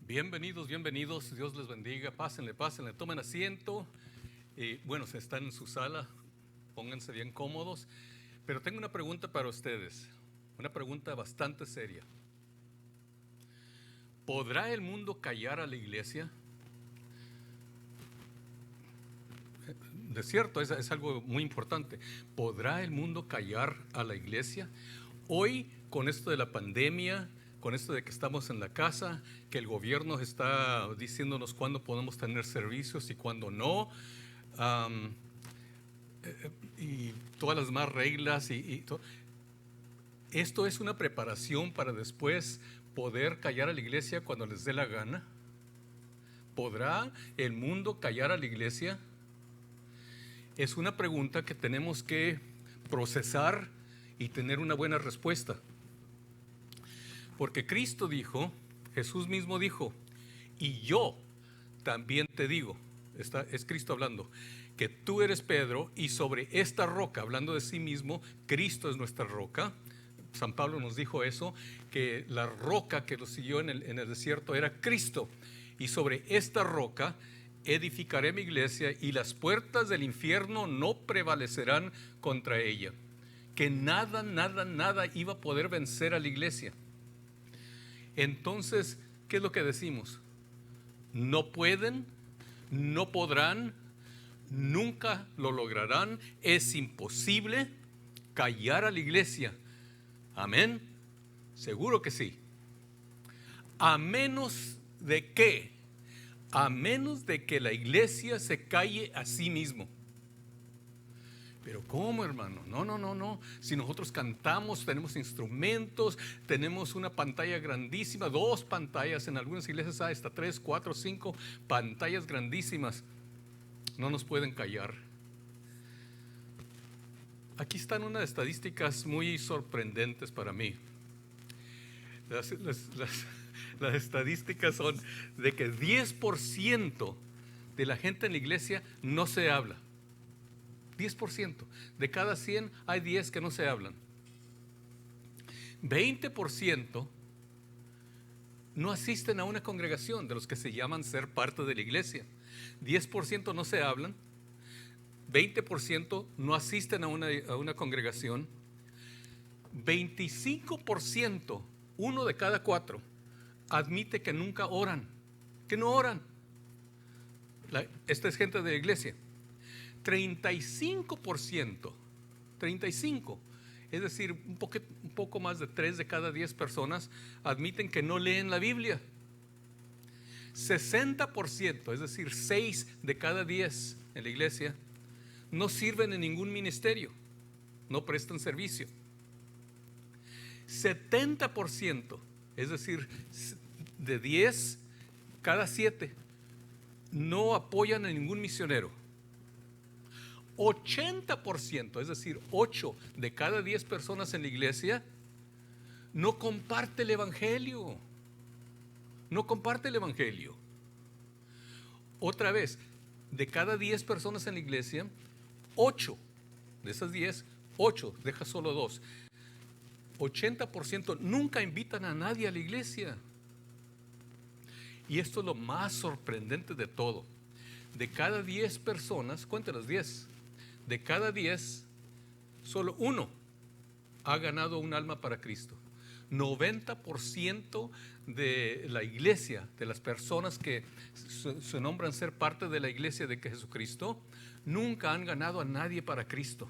Bienvenidos, bienvenidos, Dios les bendiga, pásenle, tomen asiento. Bueno, si están en su sala, pónganse bien cómodos. Pero tengo una pregunta para ustedes, una pregunta bastante seria. ¿Podrá el mundo callar a la iglesia? De cierto, es algo muy importante. ¿Podrá el mundo callar a la iglesia? Hoy, con esto de la pandemia, con esto de que estamos en la casa, que el gobierno está diciéndonos cuándo podemos tener servicios y cuándo no, y todas las demás reglas, esto es una preparación para después poder callar a la iglesia cuando les dé la gana. ¿Podrá el mundo callar a la iglesia? Es una pregunta que tenemos que procesar y tener una buena respuesta. Porque Cristo dijo, Jesús mismo dijo, y yo también te digo, es Cristo hablando, que tú eres Pedro y sobre esta roca, hablando de sí mismo, Cristo es nuestra roca. San Pablo nos dijo eso, que la roca que lo siguió en el desierto era Cristo. Y sobre esta roca edificaré mi iglesia y las puertas del infierno no prevalecerán contra ella. Que nada iba a poder vencer a la iglesia. Entonces, ¿qué es lo que decimos? No pueden, no podrán, nunca lo lograrán, es imposible callar a la iglesia. ¿Amén? Seguro que sí. A menos de que la iglesia se calle a sí mismo. Pero ¿cómo, hermano? No. Si nosotros cantamos, tenemos instrumentos, tenemos una pantalla grandísima, 2 pantallas, en algunas iglesias hay hasta 3, 4, 5 pantallas grandísimas. No nos pueden callar. Aquí están unas estadísticas muy sorprendentes para mí. Las estadísticas son de que 10% de la gente en la iglesia no se habla. 10%. De cada 100 hay 10 que no se hablan. 20% no asisten a una congregación, de los que se llaman ser parte de la iglesia. 10% no se hablan. 20% no asisten a una congregación. 25%, 1 de cada 4, admite que nunca oran, que no oran. Esta es gente de la iglesia. 35%, es decir, un poco más de 3 de cada 10 personas admiten que no leen la Biblia. 60%, es decir, 6 de cada 10 en la iglesia, no sirven en ningún ministerio, no prestan servicio. 70%, es decir, de 10, cada 7 no apoyan a ningún misionero. 80%, es decir, 8 de cada 10 personas en la iglesia no comparte el evangelio. No comparte el evangelio. Otra vez, de cada 10 personas en la iglesia, 8 de esas 10, 8, deja solo 2. 80% nunca invitan a nadie a la iglesia. Y esto es lo más sorprendente de todo. De cada 10 personas, cuéntanos 10. De cada 10, solo 1 ha ganado un alma para Cristo. 90% de la iglesia, de las personas que se nombran ser parte de la iglesia de Jesucristo, nunca han ganado a nadie para Cristo.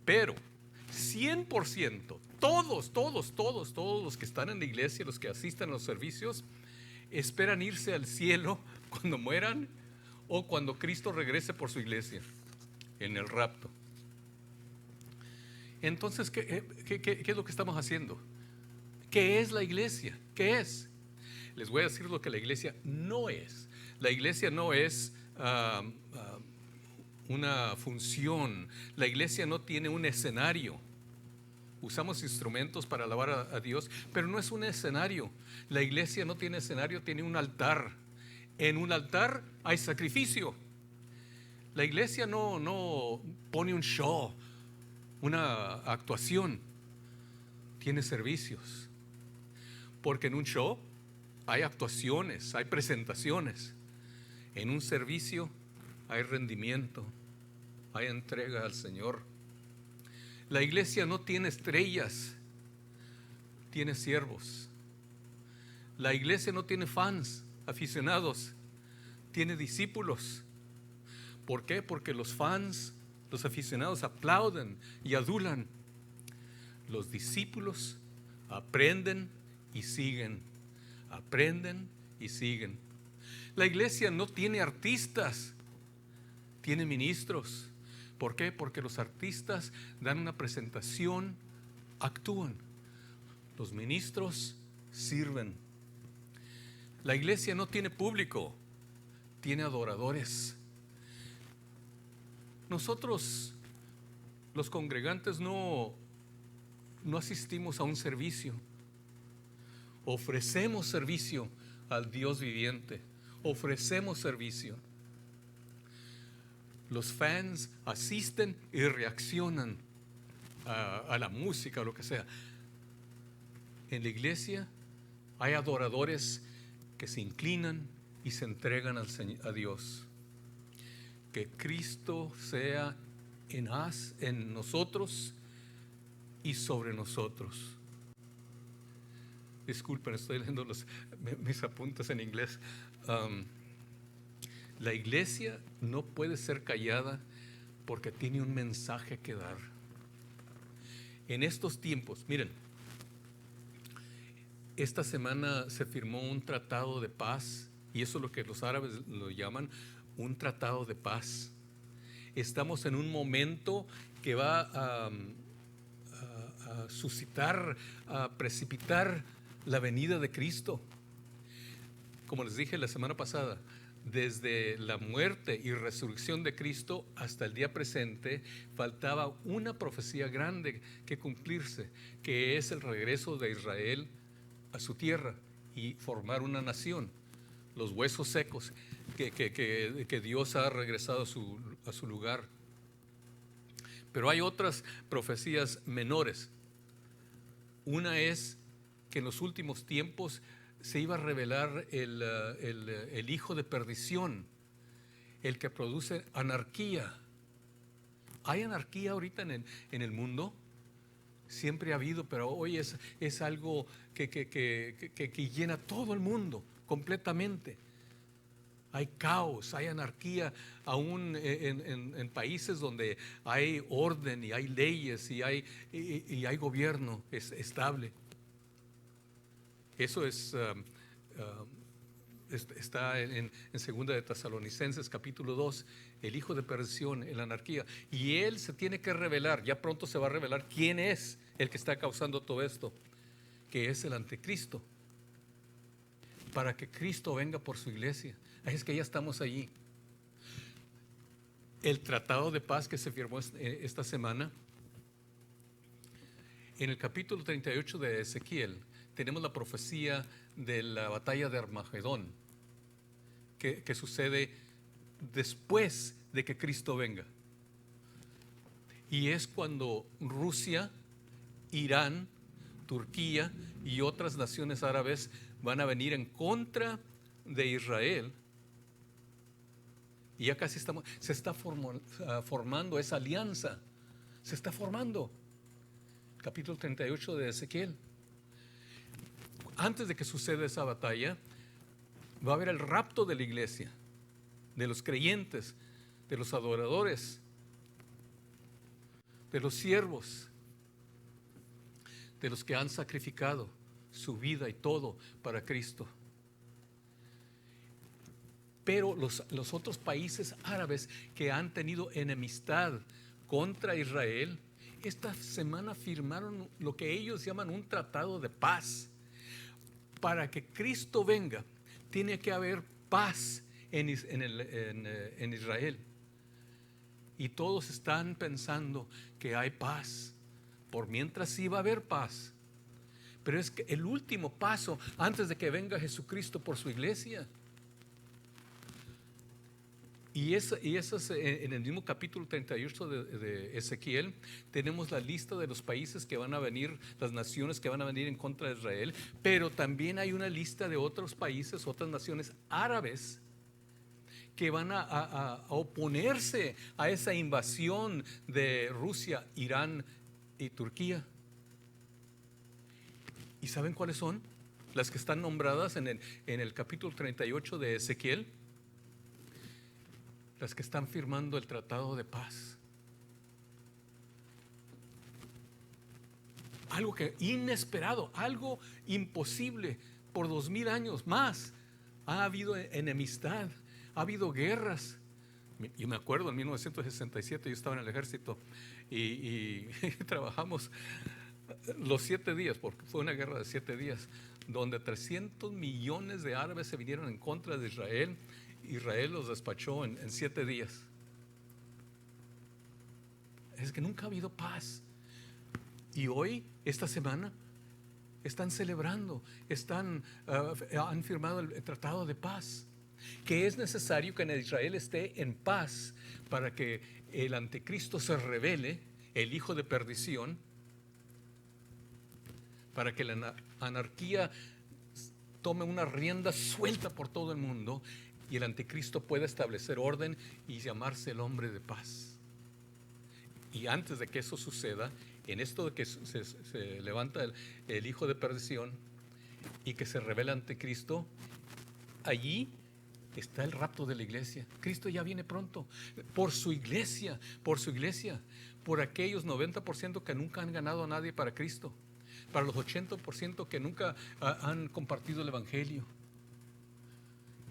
Pero 100%, todos los que están en la iglesia, los que asisten a los servicios, esperan irse al cielo cuando mueran o cuando Cristo regrese por su iglesia en el rapto. Entonces, ¿qué es lo que estamos haciendo? ¿Qué es la iglesia? ¿Qué es? Les voy a decir lo que la iglesia no es. La iglesia no es una función. La iglesia no tiene un escenario. Usamos instrumentos para alabar a Dios, pero no es un escenario. La iglesia no tiene escenario, tiene un altar. En un altar hay sacrificio. La iglesia no pone un show, una actuación. Tiene servicios. Porque en un show hay actuaciones, hay presentaciones. En un servicio hay rendimiento, hay entrega al Señor. La iglesia no tiene estrellas, tiene siervos. La iglesia no tiene fans, aficionados, tiene discípulos. ¿Por qué? Porque los fans, los aficionados aplauden y adulan. Los discípulos aprenden y siguen. Aprenden y siguen. La iglesia no tiene artistas, tiene ministros. ¿Por qué? Porque los artistas dan una presentación, actúan. Los ministros sirven. La iglesia no tiene público, tiene adoradores. Nosotros, los congregantes, no asistimos a un servicio. Ofrecemos servicio al Dios viviente. Ofrecemos servicio. Los fans asisten y reaccionan a la música o lo que sea. En la iglesia hay adoradores que se inclinan y se entregan a Dios. Que Cristo sea en nosotros y sobre nosotros. Disculpen, estoy leyendo mis apuntes en inglés. La iglesia no puede ser callada porque tiene un mensaje que dar. En estos tiempos, miren, esta semana se firmó un tratado de paz, y eso es lo que los árabes lo llaman un tratado de paz. Estamos en un momento que va a suscitar, a precipitar la venida de Cristo. Como les dije la semana pasada, desde la muerte y resurrección de Cristo hasta el día presente, faltaba una profecía grande que cumplirse, que es el regreso de Israel a su tierra y formar una nación, los huesos secos que Dios ha regresado a su lugar. Pero hay otras profecías menores. Una es que en los últimos tiempos se iba a revelar el hijo de perdición, el que produce anarquía. ¿Hay anarquía ahorita en el mundo? Siempre ha habido, pero hoy es algo que llena todo el mundo completamente. Hay caos, hay anarquía, aún en países donde hay orden y hay leyes y hay gobierno estable. Eso está en Segunda de Tesalonicenses capítulo 2, el hijo de perdición, la anarquía. Y él se tiene que revelar, ya pronto se va a revelar quién es el que está causando todo esto, que es el anticristo, para que Cristo venga por su iglesia. Es que ya estamos allí. El tratado de paz que se firmó esta semana, en el capítulo 38 de Ezequiel, tenemos la profecía de la batalla de Armagedón, que sucede después de que Cristo venga. Y es cuando Rusia, Irán, Turquía y otras naciones árabes van a venir en contra de Israel. Y ya casi se está formando esa alianza. Se está formando. Capítulo 38 de Ezequiel. Antes de que suceda esa batalla, va a haber el rapto de la iglesia, de los creyentes, de los adoradores, de los siervos, de los que han sacrificado su vida y todo para Cristo. Pero los otros países árabes que han tenido enemistad contra Israel, esta semana firmaron lo que ellos llaman un tratado de paz. Para que Cristo venga, tiene que haber paz en Israel. Y todos están pensando que hay paz. Por mientras sí va a haber paz. Pero es que el último paso antes de que venga Jesucristo por su iglesia. Y eso es en el mismo capítulo 38 de Ezequiel, tenemos la lista de los países que van a venir, las naciones que van a venir en contra de Israel, pero también hay una lista de otros países, otras naciones árabes que van a oponerse a esa invasión de Rusia, Irán y Turquía. ¿Y saben cuáles son? Las que están nombradas en el capítulo 38 de Ezequiel. Las que están firmando el tratado de paz. Algo que inesperado, algo imposible. Por 2000 años más ha habido enemistad, ha habido guerras. Yo me acuerdo en 1967, yo estaba en el ejército y trabajamos los 7 días, porque fue una guerra de 7 días, donde 300 millones de árabes se vinieron en contra de Israel. Israel los despachó en 7 días. Es que nunca ha habido paz. Y hoy, esta semana, están celebrando, han firmado el tratado de paz, que es necesario que en Israel esté en paz para que el anticristo se revele, el hijo de perdición, para que la anarquía tome una rienda suelta por todo el mundo y el anticristo pueda establecer orden y llamarse el hombre de paz. Y antes de que eso suceda, en esto de que se levanta el hijo de perdición y que se revela anticristo, allí está el rapto de la iglesia. Cristo ya viene pronto por su iglesia, por aquellos 90% que nunca han ganado a nadie para Cristo, para los 80% que nunca han compartido el evangelio.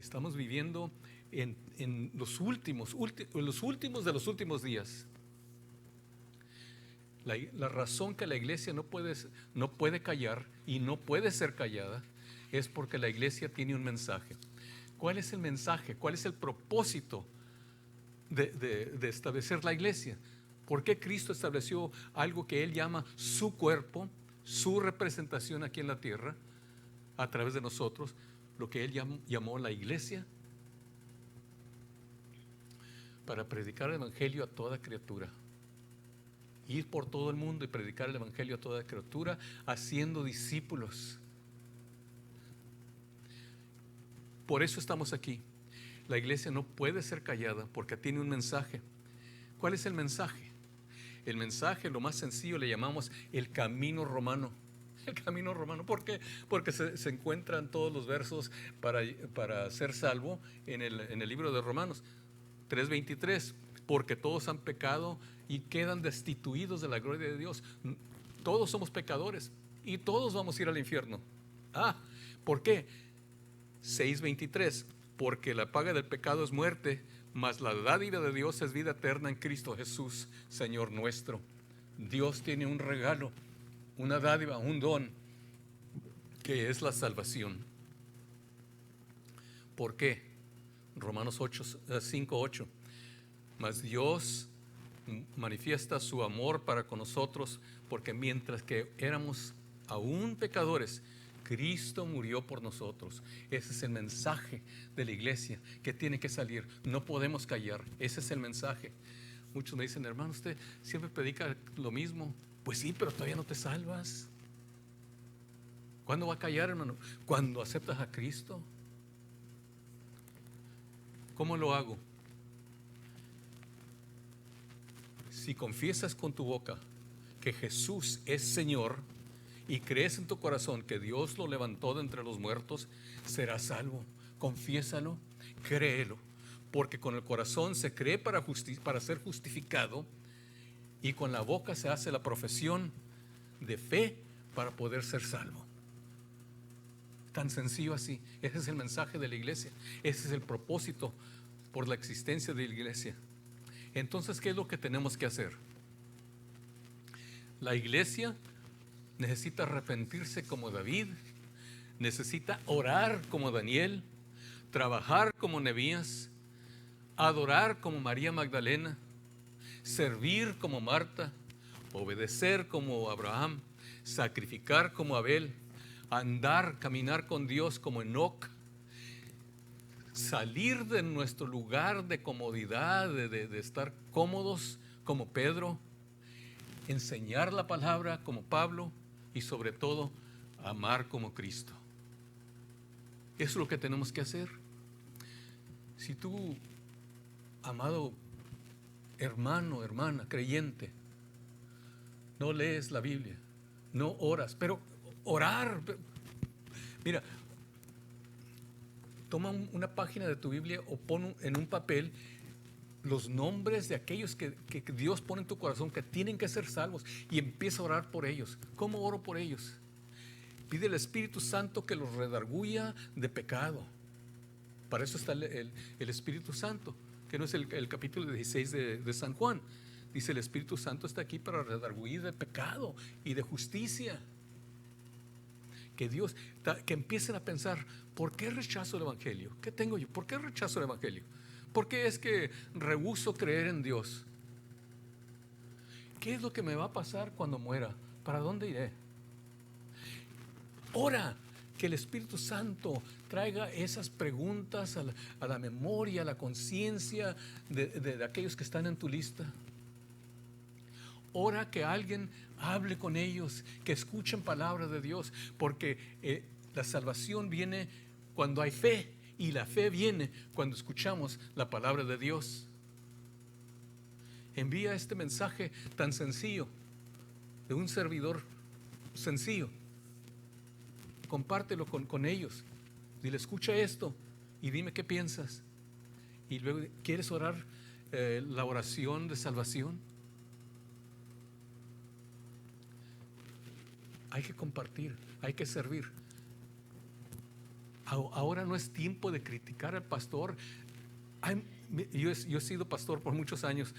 Estamos viviendo en los últimos de los últimos días. La razón que la iglesia no puede callar y no puede ser callada es porque la iglesia tiene un mensaje. ¿Cuál es el mensaje? ¿Cuál es el propósito de establecer la iglesia? ¿Por qué Cristo estableció algo que Él llama su cuerpo, su representación aquí en la tierra, a través de nosotros, lo que Él llamó la iglesia? Para predicar el evangelio a toda criatura. Ir por todo el mundo y predicar el evangelio a toda criatura, haciendo discípulos. Por eso estamos aquí. La iglesia no puede ser callada porque tiene un mensaje. ¿Cuál es el mensaje? El mensaje, lo más sencillo, le llamamos el camino romano. El camino romano. ¿Por qué? Porque se encuentran todos los versos para ser salvo en el libro de Romanos 3:23. Porque todos han pecado y quedan destituidos de la gloria de Dios. Todos somos pecadores y todos vamos a ir al infierno. ¿Por qué? 6:23. Porque la paga del pecado es muerte, mas la dádiva de Dios es vida eterna en Cristo Jesús, Señor nuestro. Dios tiene un regalo, una dádiva, un don, que es la salvación. ¿Por qué? Romanos 5:8. Mas Dios manifiesta su amor para con nosotros, porque mientras que éramos aún pecadores, Cristo murió por nosotros. Ese es el mensaje de la iglesia que tiene que salir. No podemos callar. Ese es el mensaje. Muchos me dicen, hermano, usted siempre predica lo mismo. Pues sí, pero todavía no te salvas. ¿Cuándo va a callar, hermano? Cuando aceptas a Cristo. ¿Cómo lo hago? Si confiesas con tu boca que Jesús es Señor y crees en tu corazón que Dios lo levantó de entre los muertos, serás salvo. Confiésalo, créelo, porque con el corazón se cree para ser justificado y con la boca se hace la profesión de fe para poder ser salvo. Tan sencillo así. Ese es el mensaje de la iglesia. Ese es el propósito por la existencia de la iglesia. Entonces, ¿qué es lo que tenemos que hacer? La iglesia necesita arrepentirse como David, necesita orar como Daniel, trabajar como Nehemías, adorar como María Magdalena, servir como Marta, obedecer como Abraham, sacrificar como Abel, caminar con Dios como Enoc, salir de nuestro lugar de comodidad, de estar cómodos como Pedro, enseñar la palabra como Pablo y sobre todo amar como Cristo. Eso es lo que tenemos que hacer. Si tú, amado hermano, hermana, creyente, no lees la Biblia, no oras, pero orar, mira, toma una página de tu Biblia o pon en un papel los nombres de aquellos que Dios pone en tu corazón que tienen que ser salvos y empieza a orar por ellos. ¿Cómo oro por ellos? Pide al Espíritu Santo que los redarguya de pecado. Para eso está el Espíritu Santo, que no es el capítulo 16 de San Juan. Dice, el Espíritu Santo está aquí para redarguir de pecado y de justicia. Que Dios, que empiecen a pensar, ¿por qué rechazo el Evangelio? ¿Qué tengo yo? ¿Por qué rechazo el Evangelio? ¿Por qué es que rehúso creer en Dios? ¿Qué es lo que me va a pasar cuando muera? ¿Para dónde iré? Ora que el Espíritu Santo traiga esas preguntas a la memoria, a la conciencia de aquellos que están en tu lista. Ora que alguien hable con ellos, que escuchen palabras de Dios, porque la salvación viene cuando hay fe, y la fe viene cuando escuchamos la palabra de Dios. Envía este mensaje tan sencillo, de un servidor sencillo. Compártelo con ellos. Dile, escucha esto y dime qué piensas. Y luego, ¿quieres orar la oración de salvación? Hay que compartir, hay que servir. Ahora no es tiempo de criticar al pastor. Yo he sido pastor por muchos años.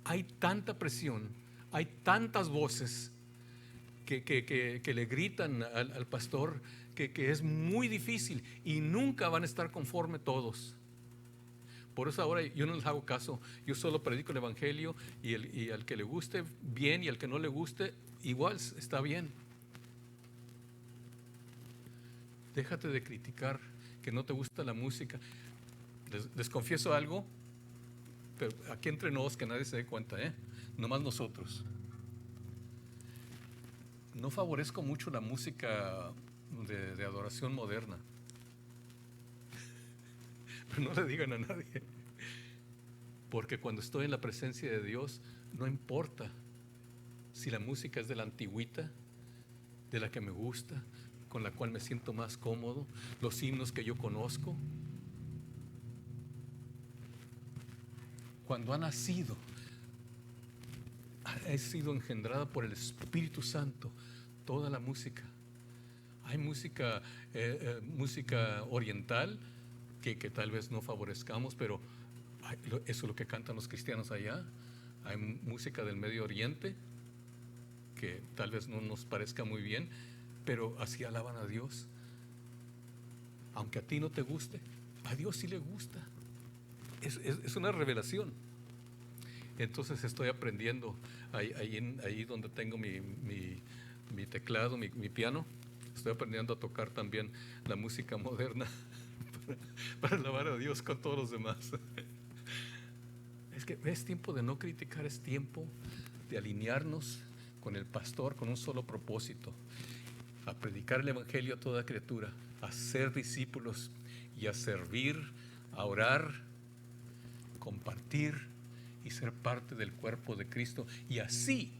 Hay tanta presión, hay tantas voces que le gritan al pastor que es muy difícil y nunca van a estar conforme todos. Por eso ahora yo no les hago caso. Yo solo predico el Evangelio y al que le guste, bien, y al que no le guste, igual está bien. Déjate de criticar que no te gusta la música. Les confieso algo, pero aquí entre nos, que nadie se dé cuenta, nomás nosotros. No favorezco mucho la música de adoración moderna. Pero no le digan a nadie. Porque cuando estoy en la presencia de Dios, no importa si la música es de la antigüita, de la que me gusta, con la cual me siento más cómodo, los himnos que yo conozco. Cuando ha sido engendrada por el Espíritu Santo, toda la música. Hay música oriental que tal vez no favorezcamos, pero eso es lo que cantan los cristianos allá. Hay música del Medio Oriente que tal vez no nos parezca muy bien, pero así alaban a Dios. Aunque a ti no te guste, a Dios sí le gusta. Es una revelación. Entonces estoy aprendiendo ahí donde tengo mi teclado, mi piano. Estoy aprendiendo a tocar también la música moderna para alabar a Dios con todos los demás. Es que es tiempo de no criticar, es tiempo de alinearnos con el pastor con un solo propósito: a predicar el Evangelio a toda criatura, a ser discípulos y a servir, a orar, compartir y ser parte del cuerpo de Cristo. Y así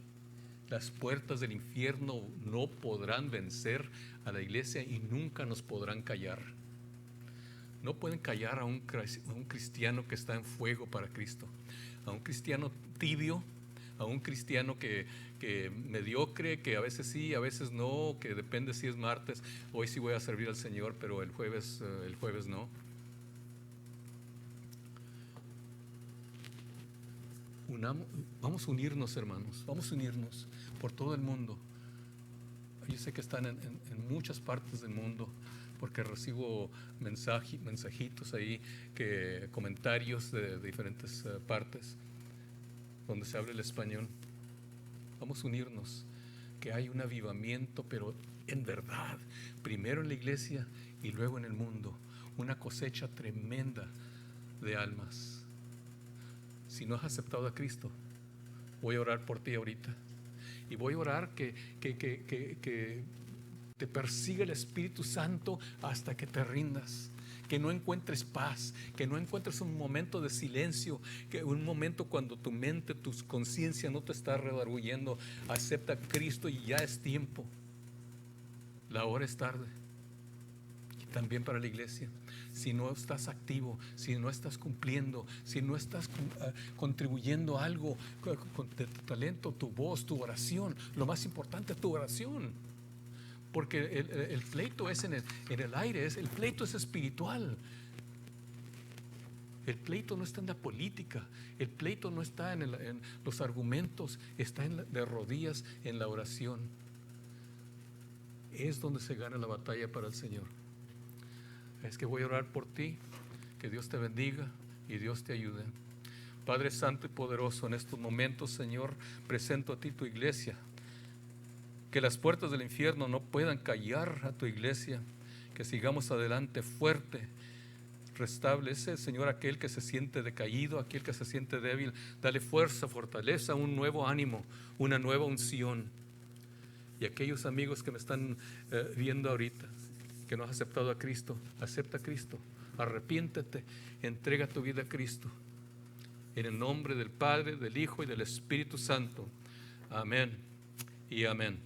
las puertas del infierno no podrán vencer a la iglesia y nunca nos podrán callar. No pueden callar a un cristiano que está en fuego para Cristo, a un cristiano tibio, a un cristiano que mediocre, que a veces sí, a veces no, que depende si es martes, hoy sí voy a servir al Señor, pero el jueves no. Vamos a unirnos, hermanos, vamos a unirnos por todo el mundo. Yo sé que están en muchas partes del mundo, porque recibo mensajitos ahí, comentarios de diferentes partes donde se habla el español. Vamos a unirnos, que hay un avivamiento, pero en verdad, primero en la iglesia y luego en el mundo. una cosecha tremenda de almas. Si no has aceptado a Cristo, voy a orar por ti ahorita. Y voy a orar que te persiga el Espíritu Santo hasta que te rindas. Que no encuentres paz, que no encuentres un momento de silencio, que un momento cuando tu mente, tu conciencia no te está redarguyendo. Acepta a Cristo y ya es tiempo. La hora es tarde. Y también para la iglesia. Si no estás activo, si no estás cumpliendo, si no estás contribuyendo algo de tu talento, tu voz, tu oración, lo más importante es tu oración. Porque el pleito es en el aire, el pleito es espiritual. El pleito no está en la política, el pleito no está en los argumentos, está de rodillas en la oración. Es donde se gana la batalla para el Señor. Es que voy a orar por ti, que Dios te bendiga y Dios te ayude. Padre Santo y poderoso, en estos momentos, Señor, presento a ti tu iglesia. Que las puertas del infierno no puedan callar a tu iglesia, que sigamos adelante fuerte. Restablece, Señor, aquel que se siente decaído, aquel que se siente débil. Dale fuerza, fortaleza, un nuevo ánimo, una nueva unción. Y aquellos amigos que me están viendo ahorita, que no has aceptado a Cristo, acepta a Cristo, arrepiéntete, entrega tu vida a Cristo. En el nombre del Padre, del Hijo y del Espíritu Santo. Amén y amén.